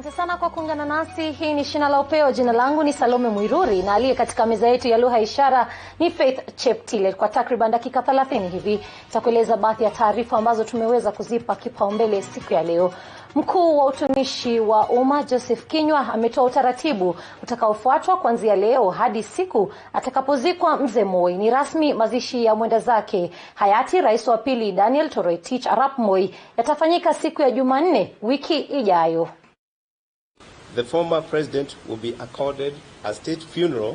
Asante sana kwa kuungana nasi. Hii ni Shina La Upeo. Jina langu ni Salome Mwiruri na aliye katika meza yetu ya lugha ishara ni Faith Cheptile. Kwa takriban dakika 30 hivi tutakueleza baadhi ya taarifa ambazo tumeweza kuzipa kipaumbele siku ya leo. Mkuu wa utumishi wa umma Joseph Kinyua ametoa utaratibu utakaofuatwa kuanzia leo hadi siku atakapozikwa Mzee Moi. Ni rasmi mazishi ya mwenda zake hayati Rais wa pili Daniel Toroitich Arap Moi yatafanyika siku ya Jumanne wiki ijayo. The former president will be accorded a state funeral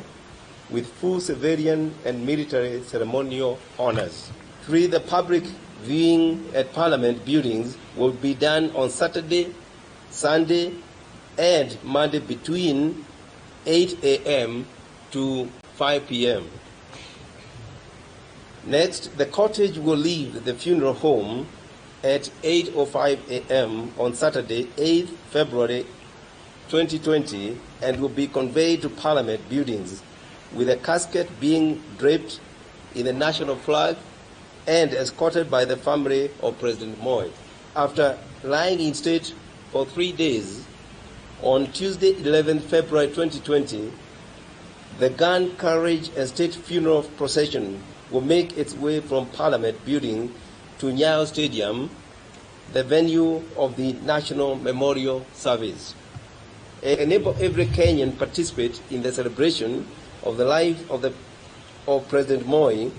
with full civilian and military ceremonial honors. 3. The public viewing at Parliament buildings will be done on Saturday, Sunday, and Monday between 8 a.m. to 5 p.m. Next, the cottage will leave the funeral home at 8:05 a.m. on Saturday, 8th February 2020, and will be conveyed to Parliament buildings with a casket being draped in the national flag and escorted by the family of President Moi. After lying in state for 3 days, on Tuesday, 11th February 2020, the gun carriage and state funeral procession will make its way from Parliament building to Nyayo Stadium, the venue of the National Memorial Service. Enable every Kenyan participate in the celebration of the life of President Moi.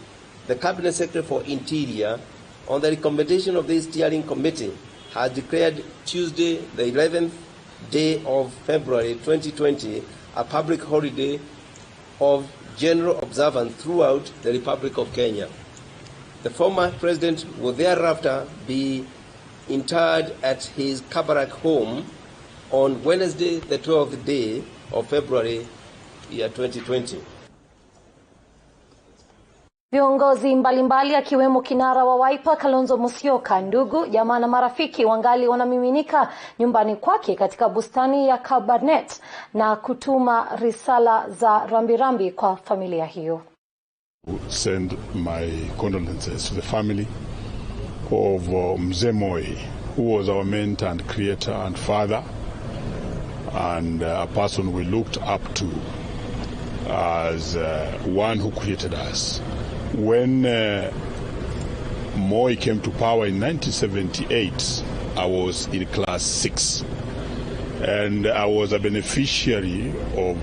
The Cabinet Secretary for Interior, on the recommendation of the steering committee, has declared Tuesday, the 11th day of February 2020, a public holiday of general observance throughout the Republic of Kenya. The former president will thereafter be interred at his Kabarak home on Wednesday, the 12th day of February, year 2020. Viongozi mbalimbali akiwemo kinara wa Wiper Kalonzo Musyoka, ndugu, jamaa na marafiki wangali wanamiminika nyumbani kwake katika bustani ya Kabarnet na kutuma risala za rambirambi kwa familia hiyo. Send my condolences to the family of Mzee Moi, who was our mentor and creator and father, and a person we looked up to as one who created us. When Moi came to power in 1978, I was in class 6, and I was a beneficiary of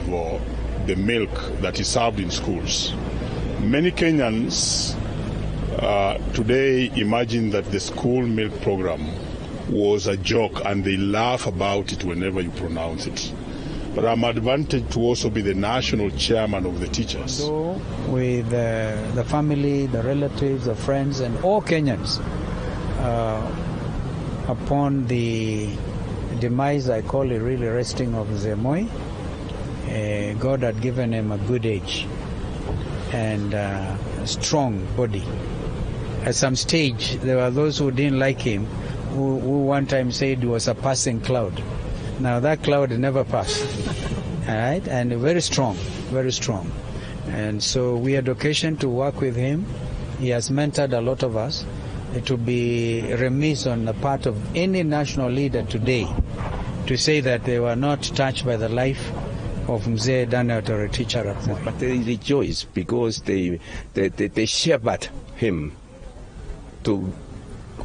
the milk that is served in schools. Many Kenyans today imagine that the school milk program was a joke, and they laugh about it whenever you pronounce it. But I'm advantaged to also be the national chairman of the teachers. So with the family, the relatives, the friends, and all Kenyans, upon the demise, I call it really resting of Mzee Moi, God had given him a good age and a strong body. At some stage, there were those who didn't like him, who one time said he was a passing cloud. Now that cloud never passed, all right, and very strong, very strong. And so we had occasion to work with him. He has mentored a lot of us. It would be remiss on the part of any national leader today to say that they were not touched by the life of Mzee Daniel Toroitich Arap Moi. But they rejoice because they shepherd him to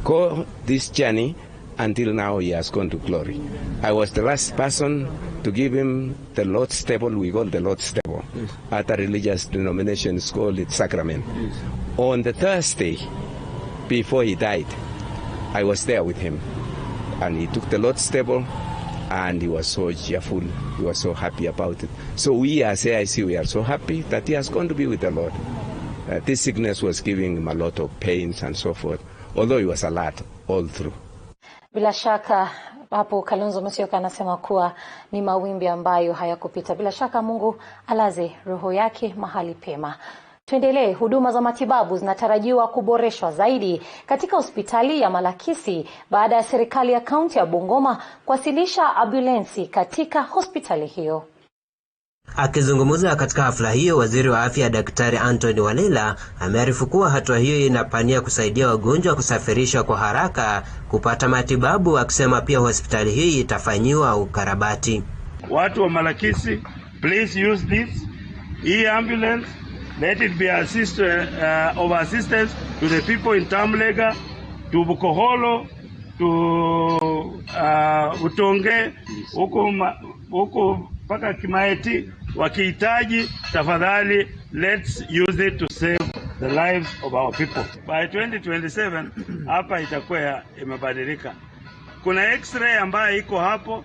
go this journey until now he has gone to glory. I was the last person to give him the Lord's table. We call the Lord's table. Yes. Other religious denominations call it sacrament. Yes. On the Thursday before he died, I was there with him, and he took the Lord's table, and he was so cheerful. He was so happy about it. So we as AIC, we are so happy that he has gone to be with the Lord. This sickness was giving him a lot of pains and so forth, although he was alert all through. Bila shaka hapo Kalonzo Musyoka anasema kuwa ni mawimbi ambayo hayakupita. Bila shaka Mungu alaze roho yake mahali pema. Tuendelee. Huduma za matibabu zinatarajiwa kuboreshwa zaidi katika hospitali ya Malakisi baada ya serikali ya kaunti ya Bungoma kuwasilisha ambulensi katika hospitali hiyo. Akizungumza katika hafla hiyo, waziri wa afya Daktari Anthony Walela amearifu kuwa hatua hiyo inapania kusaidia wagonjwa kusafirishwa kwa haraka kupata matibabu, akisema pia hospitali hii itafanyiwa ukarabati. Watu wa Malakisi, please use this ambulance. Let it be of assistance to the people in Tamlega, to Bukoholo, to Utonge, huko mpaka Kimaeti. Wakihitaji, tafadhali, let's use it to save the lives of our people. By 2027 hapa itakuwa imebadilika. Kuna x-ray ambayo iko hapo.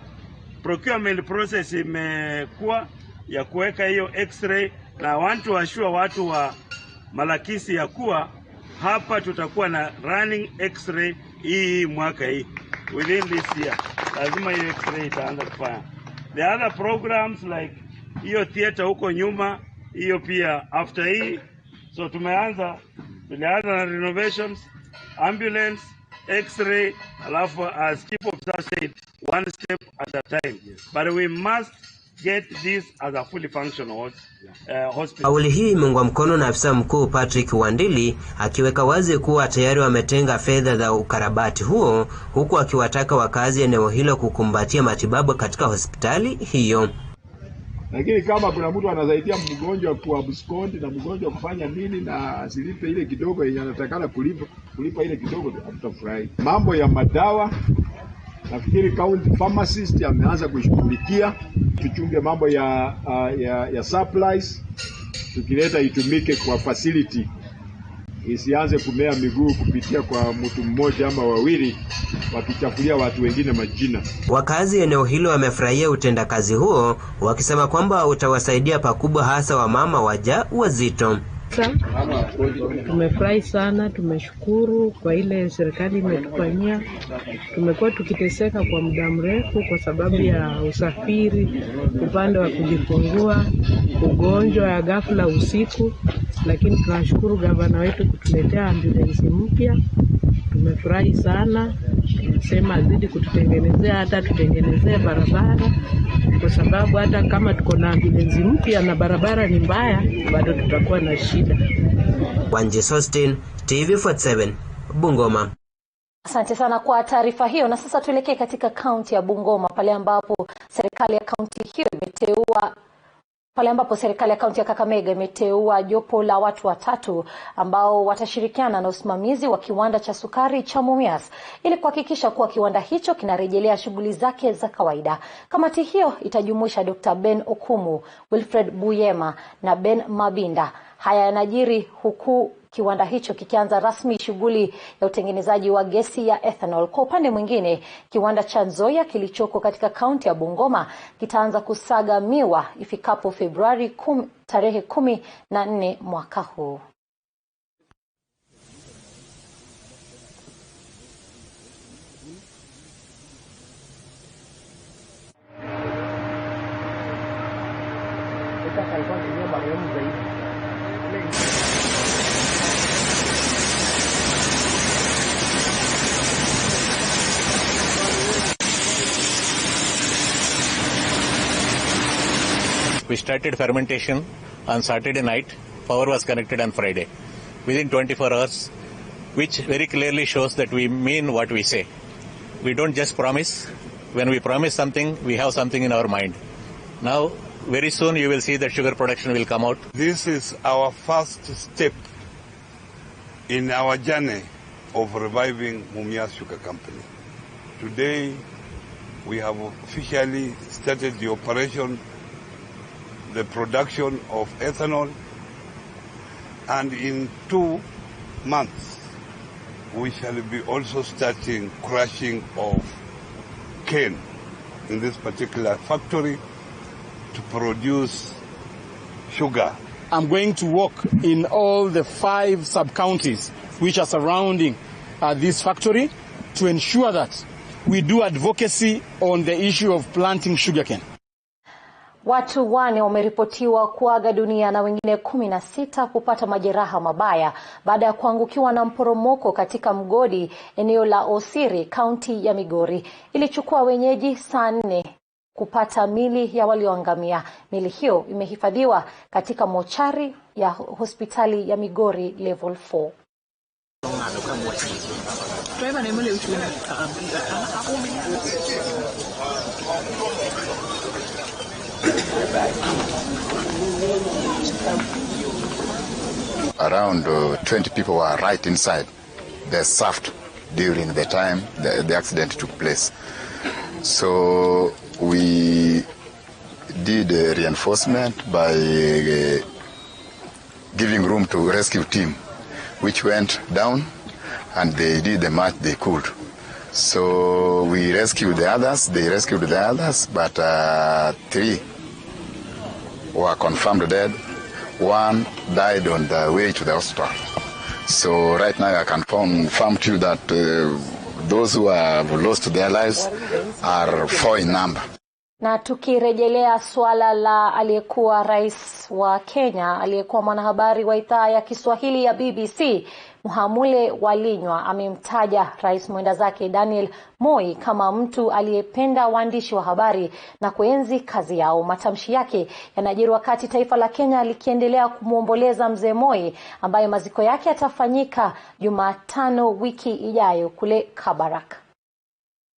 Procurement process imekuwa ya kuweka hiyo x-ray, na I want to assure watu wa Malakisi ya kuwa hapa tutakuwa na running x-ray hii mwaka hii. Within this year lazima hiyo x-ray itaanza kufanya. The other programs like hiyo theater huko nyuma, hiyo pia after hii. So tulianza na renovations, ambulance, x-ray, alafu as chief of staff said, one step at a time. But we must get this as a fully functional hospital. Kauli hii imeungwa mkono na afisa mkuu Patrick Wandili, akiweka wazi kuwa tayari wametenga fedha za ukarabati huo, huku akiwataka wakazi eneo hilo kukumbatia matibabu katika hospitali hiyo. Lakini kama kuna mtu anasaidia mgonjwa kwa abscond na mgonjwa kufanya nini na asilipe ile kidogo yenye anatakana kulipa ile kidogo, tutafurahi. Mambo ya madawa, nafikiri county pharmacist ameanza kushughulikia. Tuchunge mambo ya supplies, tukileta itumike kwa facility, isianze kumea miguu kupitia kwa mtu mmoja ama wawili wakichafulia watu wengine majina. Wakazi eneo hilo wamefurahia utendakazi huo, wakisema kwamba utawasaidia pakubwa, hasa wamama wajawazito. Tumefurahi sana, tumeshukuru kwa ile serikali imetufanyia. Tumekuwa tukiteseka kwa muda mrefu kwa sababu ya usafiri, upande wa kujifungua, ugonjwa ya ghafla usiku, lakini tunashukuru gavana wetu kutuletea ambulance mpya. Tumefurahi sana. Tunasema azidi kututengenezea, hata tutengenezee barabara, kwa sababu hata kama tuko na ambulance mpya na barabara ni mbaya, bado tutakuwa na shida. Wanje Sostin, TV47, Bungoma. Asante sana kwa taarifa hiyo. Na sasa tuelekee katika kaunti ya Bungoma, pale ambapo serikali ya kaunti ya Kakamega imeteua jopo la watu watatu ambao watashirikiana na usimamizi wa kiwanda cha sukari cha Mumias ili kuhakikisha kuwa kiwanda hicho kinarejelea shughuli zake za kawaida. Kamati hiyo itajumuisha Dr. Ben Okumu, Wilfred Buyema na Ben Mabinda. Haya yanajiri huku kiwanda hicho kikianza rasmi shughuli ya utengenezaji wa gesi ya ethanol. Kwa upande mwingine, kiwanda cha Nzoia kilichoko katika kaunti ya Bungoma kitaanza kusaga miwa ifikapo Februari tarehe 14 mwaka huu. We started fermentation on Saturday night. Power was connected on Friday. Within 24 hours, which very clearly shows that we mean what we say. We don't just promise. When we promise something, we have something in our mind. Now, very soon you will see that sugar production will come out. This is our first step in our journey of reviving Mumias Sugar Company. Today, we have officially started the operation, the production of ethanol, and in 2 months we shall be also starting crushing of cane in this particular factory to produce sugar. I'm going to work in all the 5 sub-counties which are surrounding this factory to ensure that we do advocacy on the issue of planting sugarcane. Watu 4 wameripotiwa kuaga dunia na wengine 16 kupata majeraha mabaya baada ya kuangukiwa na mporomoko katika mgodi eneo la Osiri, kaunti ya Migori. Ilichukua wenyeji saa 4 kupata mili ya walioangamia. Mili hiyo imehifadhiwa katika mochari ya hospitali ya Migori level 4. Around 20 people were right inside the shaft during the time the accident took place. So we did reinforcement by giving room to rescue team, which went down and they did the much they could. So we rescued the others, they rescued the others, but 3 were confirmed dead. 1 died on the way to the hospital. So right now I can confirm to you that those who have lost their lives are 4 in number. Na tukirejelea swala la aliyekuwa rais wa Kenya, aliyekuwa mwanahabari wa idhaa ya Kiswahili ya BBC, Muhamule Walinywa amemtaja rais mwenda zake Daniel Moi kama mtu aliyependa waandishi wa habari na kuenzi kazi yao. Matamshi yake yanajiri wakati taifa la Kenya likiendelea kumuomboleza mzee Moi ambaye maziko yake yatafanyika Jumatano wiki ijayo kule Kabarak.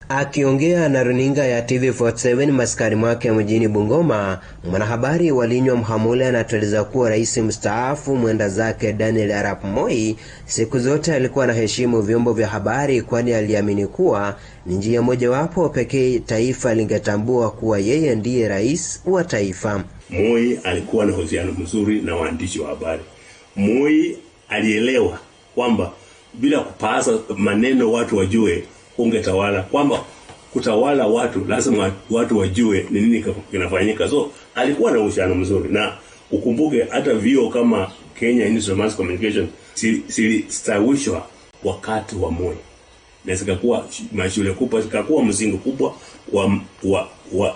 Akiongea na runinga ya TV47 maskani mwake mjini Bungoma, mwanahabari Walinywa Muhamule anatueleza kuwa rais mstaafu mwenda zake Daniel Arap Moi siku zote alikuwa anaheshimu vyombo vya habari, kwani aliamini kuwa ni njia mojawapo pekee taifa lingetambua kuwa yeye ndiye rais wa taifa. Moi alikuwa na uhusiano mzuri na waandishi wa habari. Moi alielewa kwamba bila kupasa maneno watu wajue ungetawala, kwamba kutawala watu lazima watu wajue ni nini kinafanyika. So alikuwa na uhusiano mzuri, na ukumbuke hata vio kama Kenya Institute of Mass Communication silistawishwa wakati wa Moi, na zikakuwa mashule kubwa, zikakuwa msingi kubwa wa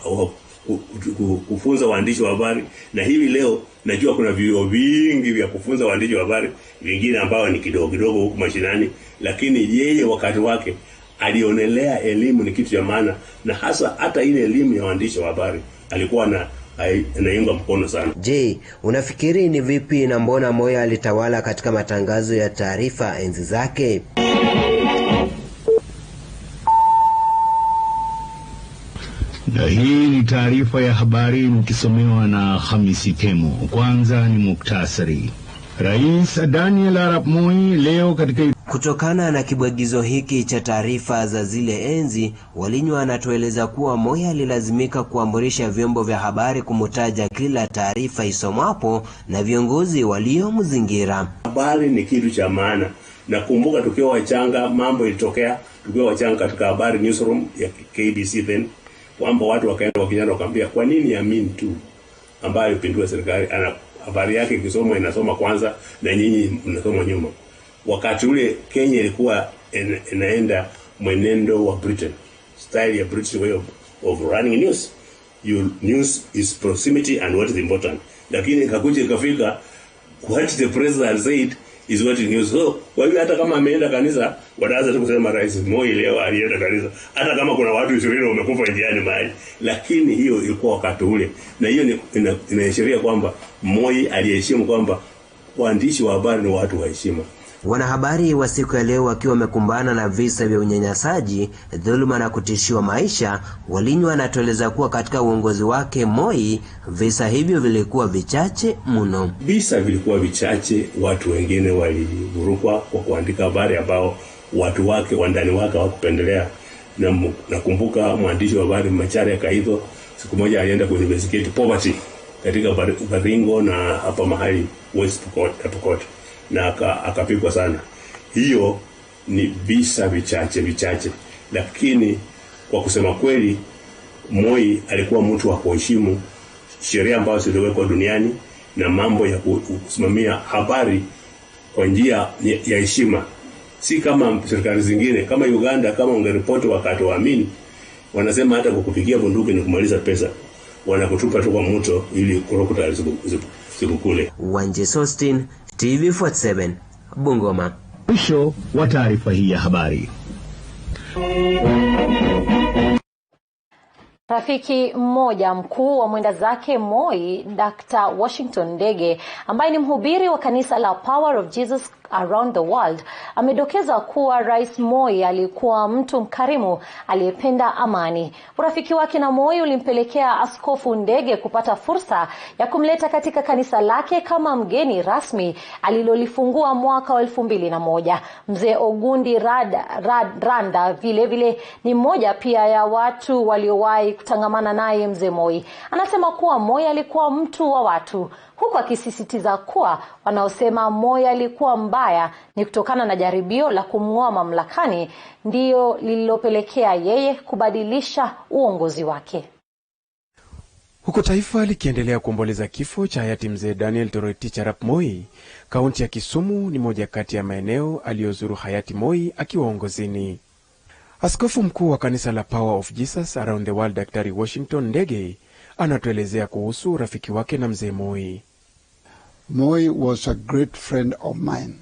kufunza waandishi wa habari. Na hivi leo najua kuna vio vingi vya kufunza waandishi wa habari, vingine ambao ni kidogo kidogo huko mashinani, lakini yeye wakati wake alionelea elimu ni kitu cha maana, na hata ile elimu ya waandishi wa habari alikuwa anaunga mkono sana. Je, unafikiri ni vipi na mbona Moi alitawala katika matangazo ya taarifa enzi zake? Na hii ni taarifa ya habari mkisomewa na Hamisi Temu. Kwanza ni muktasari. Rais Daniel Arap Moi leo katika Kutokana na kibwagizo hiki cha taarifa za zile enzi, Walinywa anatueleza kuwa Moi alilazimika kuamrisha vyombo vya habari kumutaja kila taarifa isomwapo na viongozi waliomzingira. Habari ni kitu cha maana. Nakumbuka tukiwa wachanga mambo ilitokea, tukiwa wachanga katika habari newsroom ya KBC then, kwamba watu wakaenda wakamwambia kwa nini Amin tu ambaye pindua serikali ana habari yake ikisomwa inasoma kwanza na nyinyi mnasoma nyuma. Wakati ule Kenya ilikuwa inaenda mwenendo wa Britain, style ya British way of running news. News is proximity and what is important. Lakini ikakuja ikafika what the president said is what news. So kwa hiyo hata kama ameenda kanisa wataanza tu kusema rais Moi leo alienda kanisa, hata kama kuna watu 20 wamekufa njiani mahali. Lakini hiyo ilikuwa wakati ule, na hiyo inaashiria kwamba Moi aliheshimu kwamba waandishi wa habari ni watu wa heshima. Wanahabari wa siku ya leo wakiwa wamekumbana na visa vya unyanyasaji, dhuluma na kutishiwa maisha, Walinywa anatueleza kuwa katika uongozi wake Moi visa hivyo vilikuwa vichache mno. Visa vilikuwa vichache, watu wengine walivurukwa kwa kuandika habari ambao watu wake wandani wake hawakupendelea. Na nakumbuka mwandishi wa habari Macharia Kaitho siku moja alienda ku investigate poverty katika Baringo na hapa mahali West Pokot na akapigwa sana. Hiyo ni visa vichache, lakini kwa kusema kweli Moi alikuwa mtu wa kuheshimu sheria ambazo ziliwekwa duniani na mambo ya kusimamia habari kwa njia ya heshima. Si kama serikali zingine kama Uganda, kama ungeripoti wakati wa Amin, wanasema hata kukupigia bunduki ni kumaliza pesa, wanakutupa tu kwa moto ili kurokota zikukule. Wanje Sostin, TV47, Bungoma. Mwisho wa taarifa hii ya habari. Rafiki mmoja mkuu wa mwenda zake Moi, Dr. Washington Ndege, ambaye ni mhubiri wa kanisa la Power of Jesus Around the World, amedokeza kuwa Rais Moi alikuwa mtu mkarimu aliyependa amani. Urafiki wake na Moi ulimpelekea Askofu Ndege kupata fursa ya kumleta katika kanisa lake kama mgeni rasmi alilolifungua mwaka wa 2001. Mzee Ogundi Randa vile ni mmoja pia ya watu waliowahi kutangamana naye mzee Moi. Anasema kuwa Moi alikuwa mtu wa watu, huku akisisitiza kuwa wanaosema Moi alikuwa mbaya ni kutokana na jaribio la kumng'oa mamlakani ndio lililopelekea yeye kubadilisha uongozi wake. Huko taifa likiendelea kuomboleza kifo cha hayati mzee Daniel Toroitich arap Moi, kaunti ya Kisumu ni moja kati ya maeneo aliyozuru hayati Moi akiwa uongozini. Askofu mkuu wa kanisa la Power of Jesus Around the World, Daktari Washington Ndege, anatuelezea kuhusu rafiki wake na mzee Moi. Moi was a great friend of mine,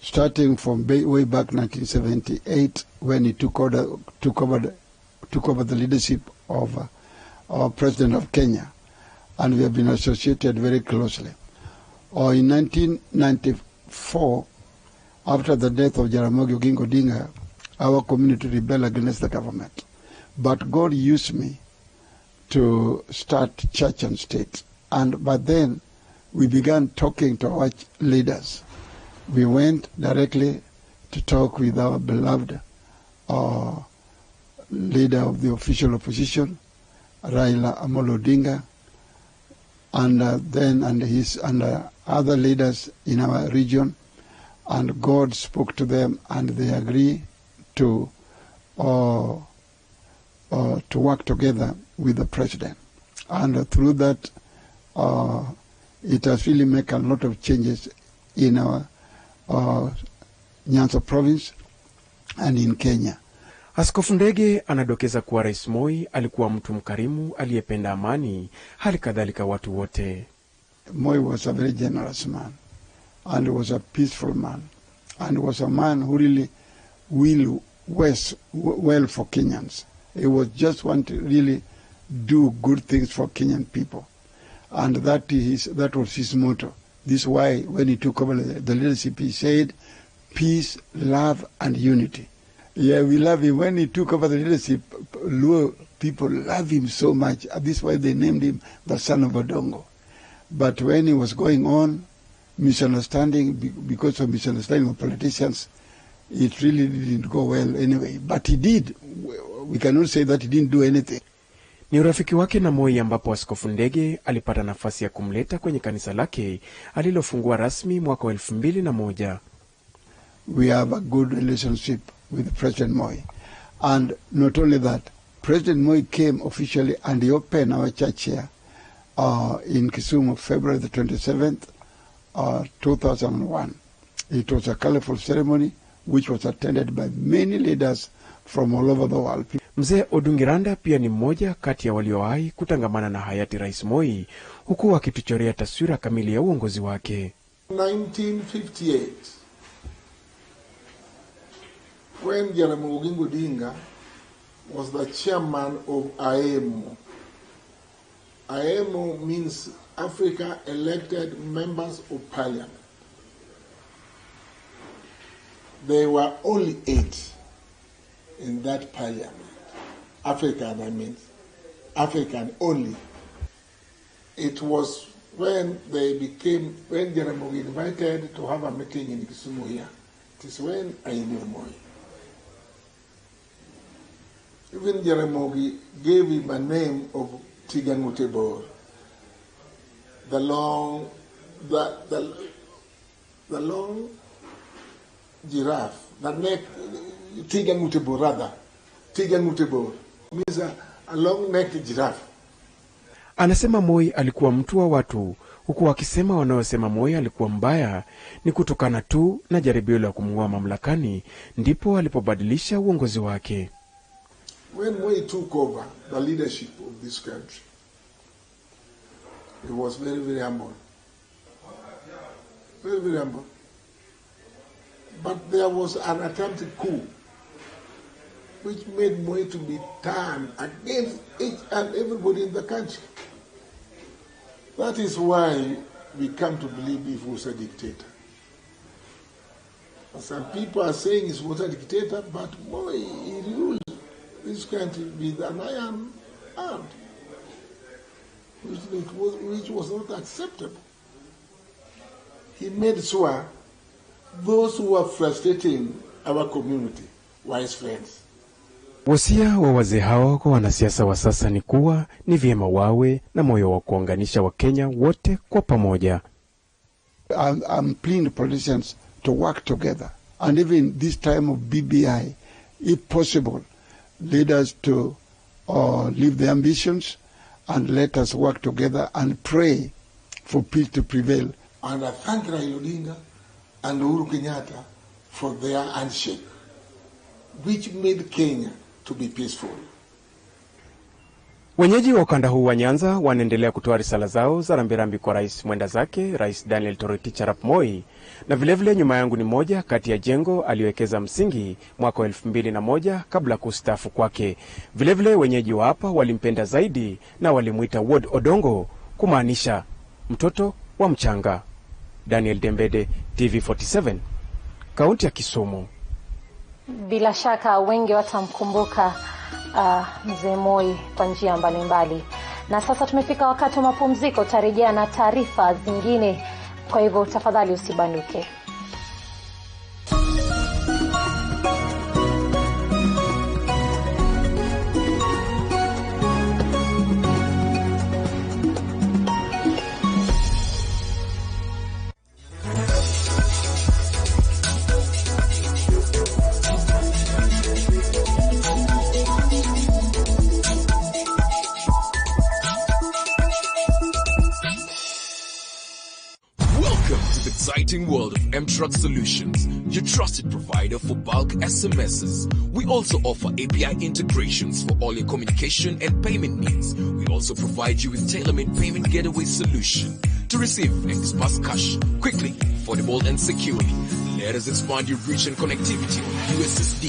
starting from way back 1978 when he took over the leadership of our president of Kenya, and we have been associated very closely. In 1994, after the death of Jaramogi Oginga Odinga, our community rebelled against the government. But God used me to start church and state. And by then, we began talking to our leaders. We went directly to talk with our beloved leader of the official opposition, Raila Amolo Odinga, and other leaders in our region. And God spoke to them, and they agreed to work together with the president. And through that, it has really made a lot of changes in our Nyanza province and in Kenya. Askofu Ndege anadokeza kuwa Rais Moi alikuwa mtu mkarimu aliyependa amani, hali kadhalika watu wote. Moi was a very generous man, and was a peaceful man, and was a man who really will well for Kenyans. He was just want to really do good things for Kenyan people. And that was his motto. This is why when he took over the leadership, he said, peace, love, and unity. Yeah, we love him. When he took over the leadership, Luo people love him so much. This is why they named him the son of Odongo. But when he was going on, because of misunderstanding of politicians, it really didn't go well anyway. But he did. We cannot say that he didn't do anything. Ni urafiki wake na Moi ambapo Askofu Ndege alipata nafasi ya kumleta kwenye kanisa lake alilofungua rasmi mwaka wa 2001. We have a good relationship with President Moi. And not only that, President Moi came officially and he opened our church here in Kisumu, February the 27th, 2001. It was a colorful ceremony which was attended by many leaders from all over the world. Mzee Odungiranda pia ni mmoja kati ya waliowahi kutangamana na hayati Rais Moi, huku akituchorea taswira kamili ya uongozi wake. 1958, when Jaramogi Oginga Odinga was the chairman of AEMO. AEMO means Africa Elected Members of Parliament. There were only 8 in that parliament. African only. It was when Jaramogi invited to have a meeting in Kisumu here. It is when I knew Moi. Even Jaramogi gave him a name of Tigangutebor. The long giraffe, the neck, Tigangutebor rather. Tigangutebor means a long-necked giraffe. Anasema Moi alikuwa mtu wa watu, huku akisema wanaosema Moi alikuwa mbaya ni kutokana tu na jaribio la kumng'oa mamlakani ndipo alipobadilisha uongozi wake. When Moi took over the leadership of this country, he was very, very humble. Very, very humble. But there was an attempted coup which made Moi to be turned against each and everybody in the country. That is why we come to believe he was a dictator. Some people are saying he was a dictator, but Moi, he ruled this country with an iron hand, which was not acceptable. He made sure those who were frustrating our community were his friends. Wasia wa wazee hao kwa wanasiasa wa sasa ni kuwa ni vyema wawe na moyo wa kuunganisha Wakenya wote kwa pamoja. I'm pleading politicians to work together, and even this time of BBI, if possible, lead us to leave the ambitions and let us work together and pray for peace to prevail. And I thank Raila Odinga and Uhuru Kenyatta for their handshake, which made Kenya to be peaceful. Wenyeji wa ukanda huu wa Nyanza wanaendelea kutoa risala zao za rambirambi kwa rais mwenda zake, Rais Daniel Toroitich arap Moi, na vilevile nyuma yangu ni moja kati ya jengo aliwekeza msingi mwaka 2001 kabla kustaafu kwake. Vilevile wenyeji wa hapa walimpenda zaidi na walimuita Ward Odongo, kumaanisha mtoto wa mchanga. Daniel Dembede, TV47, kaunti ya Kisumu. Bila shaka wengi watamkumbuka mzee Moi kwa njia mbalimbali. Na sasa tumefika wakati wa mapumziko, tarejea na taarifa zingine. Kwa hivyo tafadhali usibanduke. World of M-Truck Solutions, your trusted provider for bulk SMSs. We also offer API integrations for all your communication and payment needs. We also provide you with tailor-made payment getaway solution to receive and disperse cash quickly, affordable and securely. Let us expand your reach and connectivity on USSD,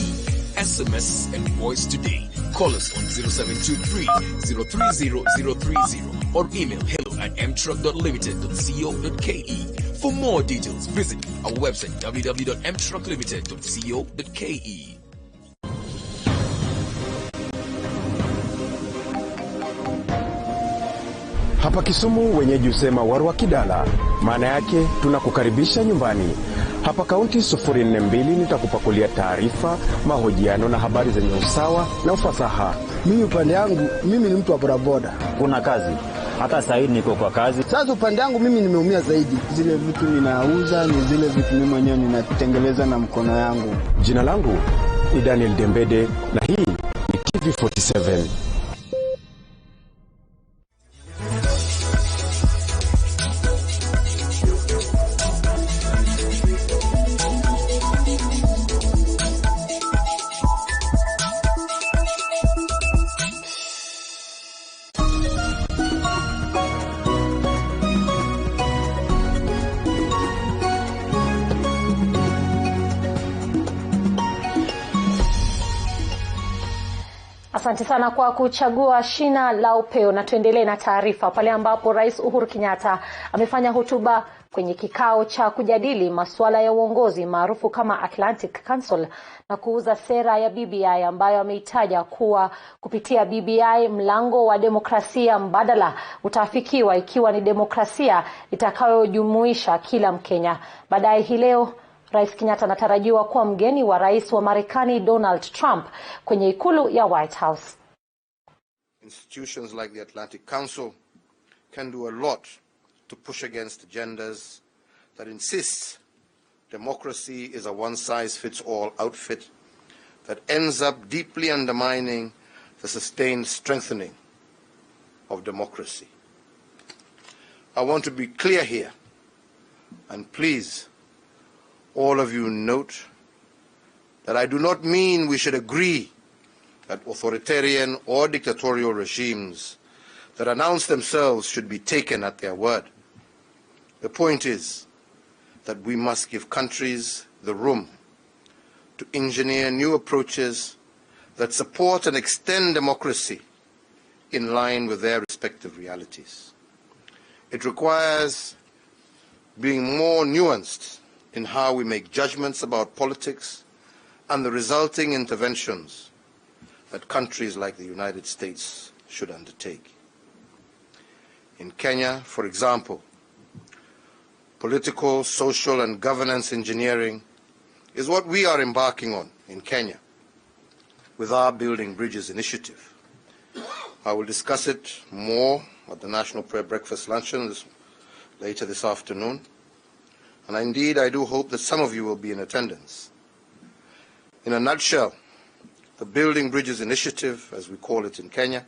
SMS and voice today. Call us on 0723-030-030 or email hello@mtruck.limited.co.ke. For more details, visit our website www.mtrucklimited.co.ke. Hapa Kisumu wenyeji usema warwa kidala, maana yake tunakukaribisha nyumbani. Hapa kaunti 042 nitakupakulia taarifa, mahojiano na habari zenye usawa na ufasaha. Mimi upande yangu, mimi ni mtu wa bodaboda. Kuna kazi. Hata sasa niko kwa kazi. Sasa upande yangu mimi nimeumia zaidi. Zile vitu ninauza ni zile vitu mimi mwenyewe ninatengeneza na mkono yangu. Jina langu ni Daniel Dembede na hii ni TV47. Asante sana kwa kuchagua Shina La Upeo, na tuendelee na taarifa pale ambapo Rais Uhuru Kenyatta amefanya hotuba kwenye kikao cha kujadili masuala ya uongozi maarufu kama Atlantic Council na kuuza sera ya BBI ambayo ameitaja kuwa kupitia BBI mlango wa demokrasia mbadala utafikiwa, ikiwa ni demokrasia itakayojumuisha kila Mkenya. Baadaye hii leo Rais Kenyatta anatarajiwa kuwa mgeni wa Rais wa Marekani Donald Trump kwenye ikulu ya White House. Institutions like the Atlantic Council can do a lot to push against agendas that insist democracy is a one-size-fits-all outfit that ends up deeply undermining the sustained strengthening of democracy. I want to be clear here, and please, all of you note that I do not mean we should agree that authoritarian or dictatorial regimes that announce themselves should be taken at their word. The point is that we must give countries the room to engineer new approaches that support and extend democracy in line with their respective realities. It requires being more nuanced in how we make judgments about politics and the resulting interventions that countries like the United States should undertake. In Kenya, for example, political, social, and governance engineering is what we are embarking on in Kenya with our Building Bridges initiative. I will discuss it more at the National Prayer Breakfast Luncheon later this afternoon. And indeed, I do hope that some of you will be in attendance. In a nutshell, the Building Bridges initiative, as we call it in Kenya,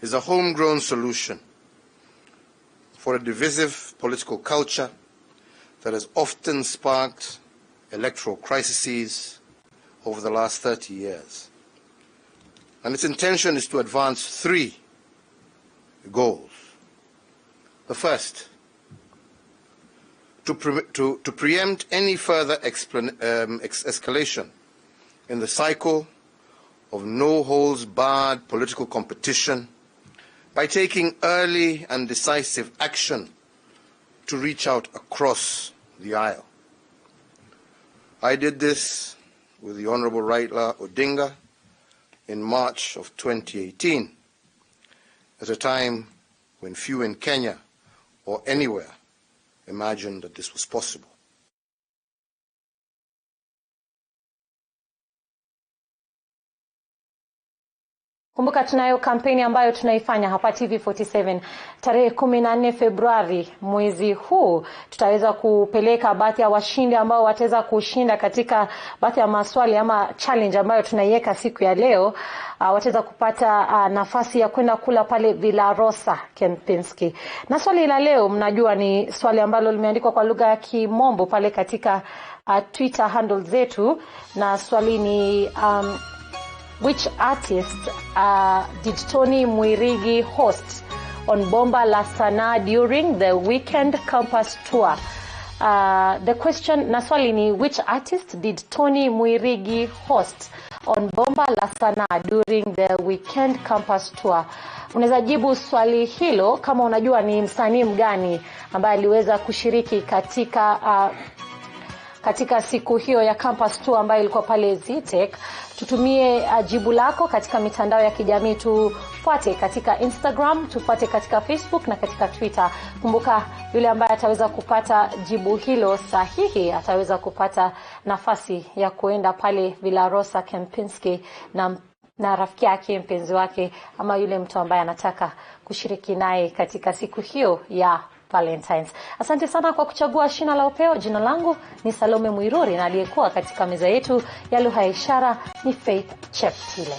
is a homegrown solution for a divisive political culture that has often sparked electoral crises over the last 30 years. And its intention is to advance 3 goals. The first, to preempt any further escalation in the cycle of no-holds-barred political competition by taking early and decisive action to reach out across the aisle. I did this with the Honorable Raila Odinga in March of 2018, at a time when few in Kenya or anywhere imagined that this was possible. Kumbuka tunayo kampeni ambayo tunaifanya hapa TV47 tarehe 14 Februari mwezi huu. Tutaweza kupeleka baadhi ya washindi ambao wataweza kushinda katika baadhi ya maswali ama challenge ambayo tunaiweka siku ya leo. Wataweza kupata nafasi ya kwenda kula pale Villa Rosa Kempinski. Na swali la leo mnajua ni swali ambalo limeandikwa kwa lugha ya Kimombo pale katika Twitter handle zetu, na swali ni which artist did Tony Mwirigi host on Bomba la Sanaa during the weekend campus tour? The question, na swali ni which artist did Tony Mwirigi host on Bomba la Sanaa during the weekend campus tour? Unaweza jibu swali hilo kama unajua ni msanii mgani ambaye aliweza kushiriki katika siku hiyo ya campus tour ambayo ilikuwa pale Zitek. Tutumie jibu lako katika mitandao ya kijamii. Tufuate katika Instagram, tufuate katika Facebook na katika Twitter. Kumbuka yule ambaye ataweza kupata jibu hilo sahihi ataweza kupata nafasi ya kuenda pale Villa Rosa Kempinski na rafiki yake, mpenzi wake, ama yule mtu ambaye anataka kushiriki naye katika siku hiyo ya Valentines. Asante sana kwa kuchagua Shina La Upeo. Jina langu ni Salome Mwiruri na aliyekuwa katika meza yetu ya lugha ya ishara ni Faith Cheptile.